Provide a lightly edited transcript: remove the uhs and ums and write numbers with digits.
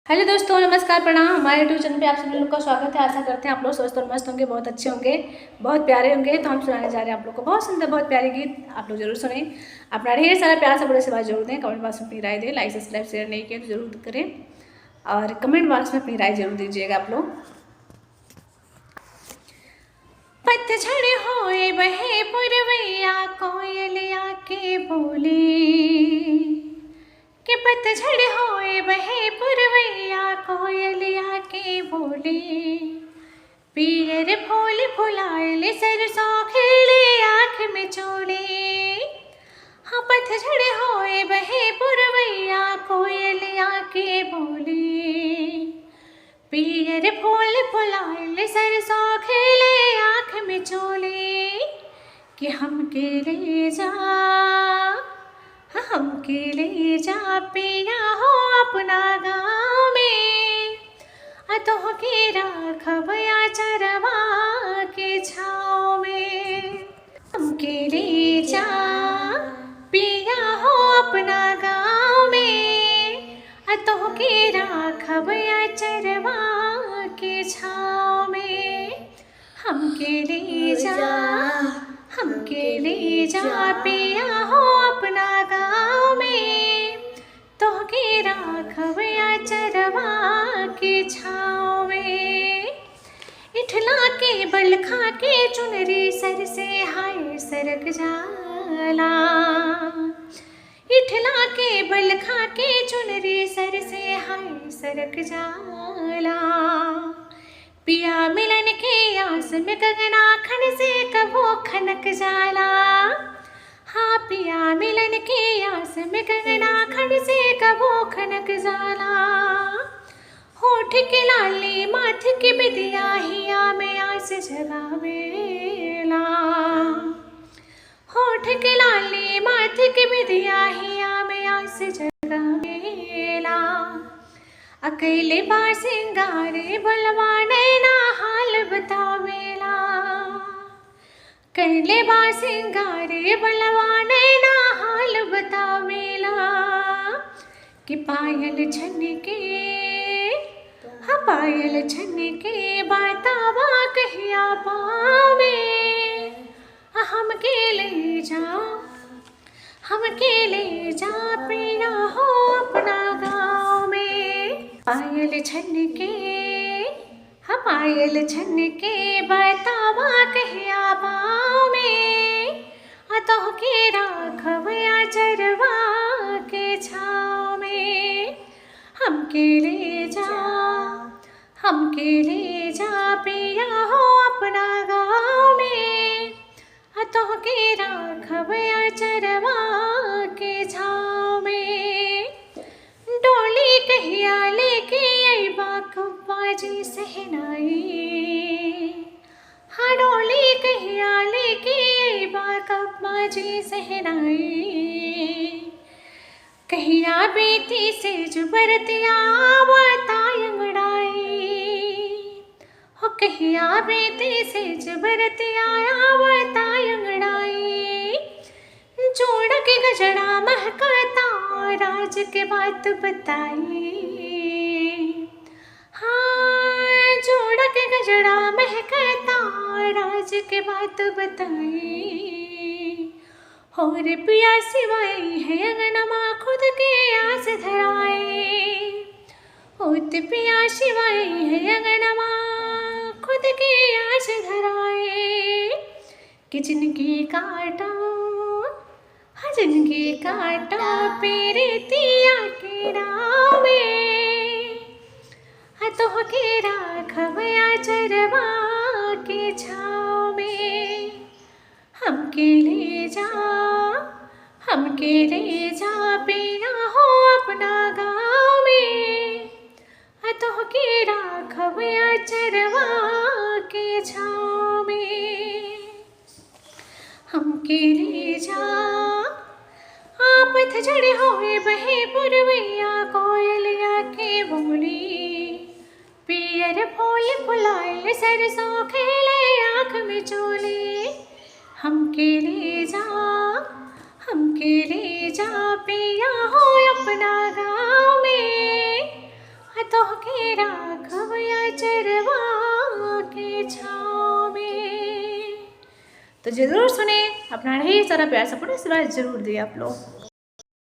Hello दोस्तों, नमस्कार, प्रणाम। हमारे यूट्यूब चैनल पे आप सभी लोग का स्वागत है। आशा करते हैं आप लोग स्वस्थ और मस्त होंगे, बहुत अच्छे होंगे, बहुत प्यारे होंगे। तो हम सुनाने जा रहे हैं आप लोग को बहुत सुंदर, बहुत प्यारे गीत। आप लोग जरूर सुने, अपना ढेर सारा प्यार से बड़े से बात जरूर दें, कमेंट बॉक्स में अपनी राय दें, लाइक सब्सक्राइब शेयर नहीं किया तो जरूर करें और कमेंट बॉक्स में अपनी राय जरूर दीजिएगा आप लोग। पतझड़ होए बहे पुरवैया कोयलिया के बोले, कि पतझड़ होए बहे पुरवैया कोयलिया के बोले, पियर फूल फुलाए सरसों खेले आँख में चोले। हाँ, पतझड़ होए बहे पुरवैया कोयलिया के बोले, पियर फूल फुलाए सरसों खेले आँख में चोले, कि हमके ले जा, हमके ले जा पिया हो अपना गाँव में, अतोह के राखब चरवा के छाँव में। हमके ले जा पिया हो अपना गाँव में, अतोह के राखब चरवा के छाँव में। हमके ले जा, हमके ले जा पिया हो अपना गाँव में, तोहके राखब चरवा के छाँव में। इठला के बल खा के चुनरी सर से हाय सरक जाला, इठला के बल खा के चुनरी सर से हाय सरक जाला। पिया मिलन के आस में गगना खन से कबो खनक जाला। हाँ, पिया मिलन के आस में गगना खन से कबो खनक जाला। होठ के लाली माथ की बिदिया हिया में आस जगावेला, होठ के लाली माथ की बिदिया हिया में आस जगावेला। अकेले बा सिंगारे बलवा नैना हाल बतावेला, कैले बा सिंगारे बलवा नैना हाल बतावेला। कि पायल छन के, हाँ पायल छन के बतावा कहिया पावे, हमके ले जा, हमके ले जा पिया हो अपना गाँव में। पायल छन के, हाँ पायल छन के बतावा कहिया पाँव में, अतोह के राखब चरवा के छाँव में। हमके ले जा, हमके ले जा पिया हो अपना गाँव में, अतोह के राखब चरवा के छाँव में। डोली कहिया लेके अइबा कव्वा जी सहनाई, हाँ डोली कहिया लेके अइबा कव्वा जी सहनाई। कहिया बेटी से जुबरतिया आवताय अंगड़ाई, हो कहिया बेटी से जुबरतिया आवताय अंगड़ाई। जोड़ के गजड़ा महकता राज के बात बताई, हाँ जोड़ के गजड़ा महकता राज के बात बताई। और पिया सिवाई है अंगनमा खुद के आस धराए, होत पिया सिवाई है अंगनमा खुद के आस धराए। कि जिनकी काटा, हाँ जिनकी काटा पेरतिया के नावे, हाँ तोह के राखब चरवा के छाँव में। हमके ले जा, हमके ले जा पिया हो अपना गाँव में, तोह के राखब चरवा के छाँव में। हमके ले जा, आप पतझड़ होए बहे पुरवैया कोयलिया के बोली, पियर फूल फुलाए सरसों खेले आँख में चोले। हमके ले जा, हमके ले जा पिया हो अपना गाँव में, तो के राघव या चरवा के छाँव में। तो जरूर सुने, अपना ढेर सारा प्यार सपोर्ट इस बार जरूर दिए आप लोग।